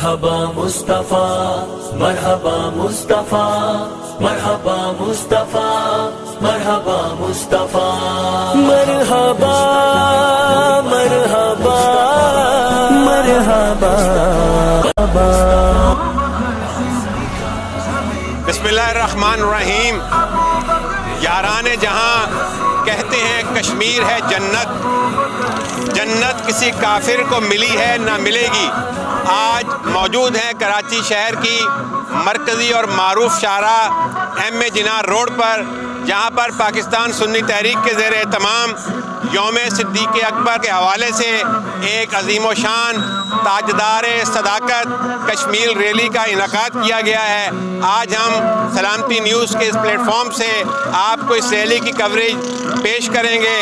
مرحبا مصطفیٰ مرحبا مصطفیٰ مرحبا مصطفیٰ مرحبا مصطفیٰ مرحبا مرحبا مرحبا بسم اللہ الرحمن الرحیم۔ یاران جہاں کہتے ہیں کشمیر ہے جنت، جنت کسی کافر کو ملی ہے نہ ملے گی۔ آج موجود ہیں کراچی شہر کی مرکزی اور معروف شاہراہ ایم اے جناح روڈ پر، جہاں پر پاکستان سنی تحریک کے زیر اہتمام یوم صدیق اکبر کے حوالے سے ایک عظیم و شان تاجدار صداقت کشمیر ریلی کا انعقاد کیا گیا ہے۔ آج ہم سلامتی نیوز کے اس پلیٹ فارم سے آپ کو اس ریلی کی کوریج پیش کریں گے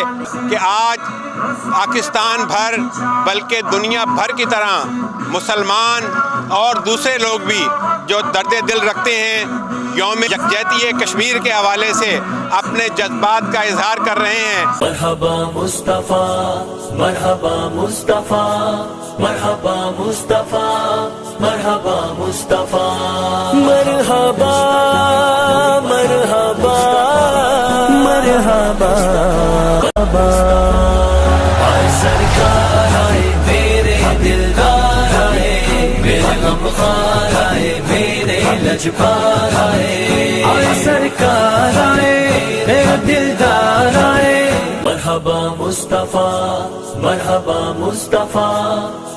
کہ آج پاکستان بھر بلکہ دنیا بھر کی طرح مسلمان اور دوسرے لوگ بھی جو درد دل رکھتے ہیں یوم یکجہتی کشمیر کے حوالے سے اپنے جذبات کا اظہار کر رہے ہیں۔ مرحبا مصطفیٰ مرحبا مصطفیٰ مرحبا مصطفیٰ مرحبا مصطفیٰ مرحبا مرحبا مرحبا آئے سرکار آئے میرے دلدار آئے میرے غمخوار آئے میرے لجپار آئے سرکار آئے میرے دلدار آئے مرحبا مصطفیٰ مرحبا مصطفیٰ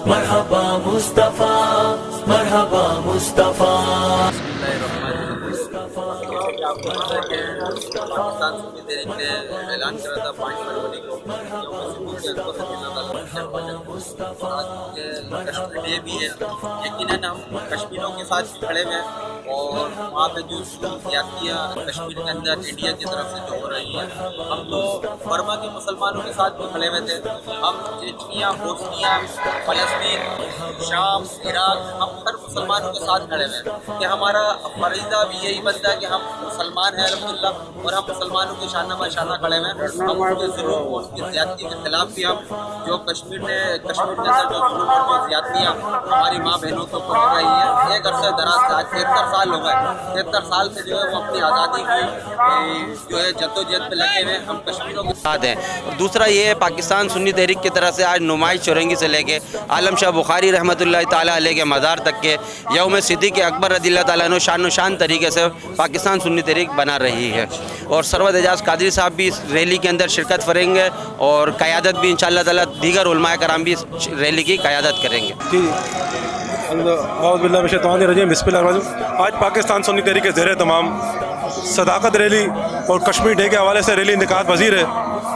مرحبا مصطفیٰ مرحبا مصطفیٰ۔ پاکستان سنی تحریک نے اعلان کرا تھا 5 فروری کو کشمیر ڈے بھی ہے۔ یقیناً ہم کشمیروں کے ساتھ بھی کھڑے ہوئے ہیں اور وہاں پہ جو زیادتیاں کشمیر کے اندر انڈیا کی طرف سے جو ہو رہی ہیں، ہم تو برما کے مسلمانوں کے ساتھ بھی کھڑے ہوئے تھے۔ ہم چیچنیا، بوسنیا، فلسطین، شام، عراق، ہم ہر مسلمانوں کے ساتھ کھڑے ہوئے ہیں کہ ہمارا فریضہ بھی یہی بنتا ہے کہ ہم مسلمان ہیں الحمدللہ، اور ہم مسلمانوں کے شانہ بہ شانہ کھڑے ہوئے ہیں۔ ہم ان کے ظلم اور ان کی زیادتی کے خلاف بھی ہم جو کشمیر کے اندر جو ظلم اور جو زیادتیاں ہماری ماں بہنوں کے اوپر ہو رہی ہیں، ایک عرصے دراز سے 73 سال ہو گئے، 73 سال سے جو ہے وہ اپنی آزادی کی جو ہے جدوجہد پہ لگے ہوئے ہم کشمیروں کے ساتھ ہیں۔ اور دوسرا یہ ہے پاکستان سنی تحریک کی طرف سے آج نمائش چورنگی سے لے کے عالم شاہ بخاری رحمۃ اللہ تعالیٰ علیہ کے مزار تک کے یوم صدیق اکبر رضی اللہ تعالیٰ عنہ شان و شان طریقے سے پاکستان سنی تحریک بنا رہی ہے، اور سرور اعجاز قادری صاحب بھی اس ریلی کے اندر شرکت کریں گے اور قیادت بھی انشاءاللہ تعالیٰ دیگر علماء کرام بھی اس ریلی کی قیادت کریں گے۔ اعوذ باللہ من الشیطان الرجیم، بسم اللہ الرحمن الرحیم۔ آج پاکستان سنی تحریک کے زیر اہتمام صداقت ریلی اور کشمیر ڈے کے حوالے سے ریلی انعقاد پذیر ہے،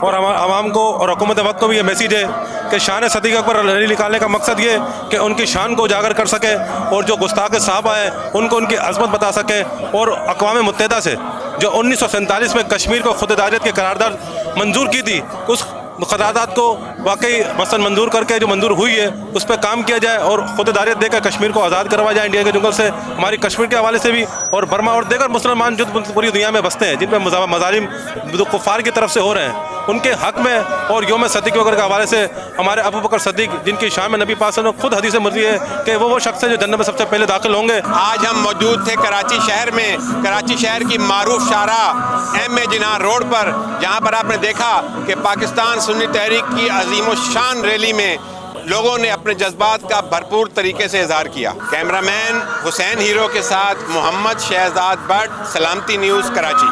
اور عوام کو اور حکومت وقت کو بھی یہ میسیج ہے کہ شان صدیق اکبر ریلی نکالنے کا مقصد یہ کہ ان کی شان کو اجاگر کر سکے اور جو گستاخ صحابہ ہیں ان کو ان کی عظمت بتا سکے، اور اقوام متحدہ سے جو 1947 میں کشمیر کو خود ارادیت کی قرارداد منظور کی تھی، اس قرارداد کو واقعی مثلا منظور کر کے جو منظور ہوئی ہے اس پہ کام کیا جائے اور خود ارادیت دے کر کشمیر کو آزاد کروایا جائے انڈیا کے جنگل سے۔ ہماری کشمیر کے حوالے سے بھی اور برما اور دیگر مسلمان جو پوری دنیا میں بستے ہیں، جن پہ مظالم کفار کی طرف سے ہو رہے ہیں، ان کے حق میں اور یوم صدیق اکبر کے حوالے سے ہمارے ابو بکر صدیق جن کی شان میں نبی پاک صلی اللہ علیہ وسلم خود حدیث مرضی ہے کہ وہ شخص ہے جو جنت میں سب سے پہلے داخل ہوں گے۔ آج ہم موجود تھے کراچی شہر میں، کراچی شہر کی معروف شاہراہ ایم اے جناح روڈ پر، جہاں پر آپ نے دیکھا کہ پاکستان سنی تحریک کی عظیم الشان ریلی میں لوگوں نے اپنے جذبات کا بھرپور طریقے سے اظہار کیا۔ کیمرہ مین حسین ہیرو کے ساتھ محمد شہزاد بٹ، سلامتی نیوز، کراچی۔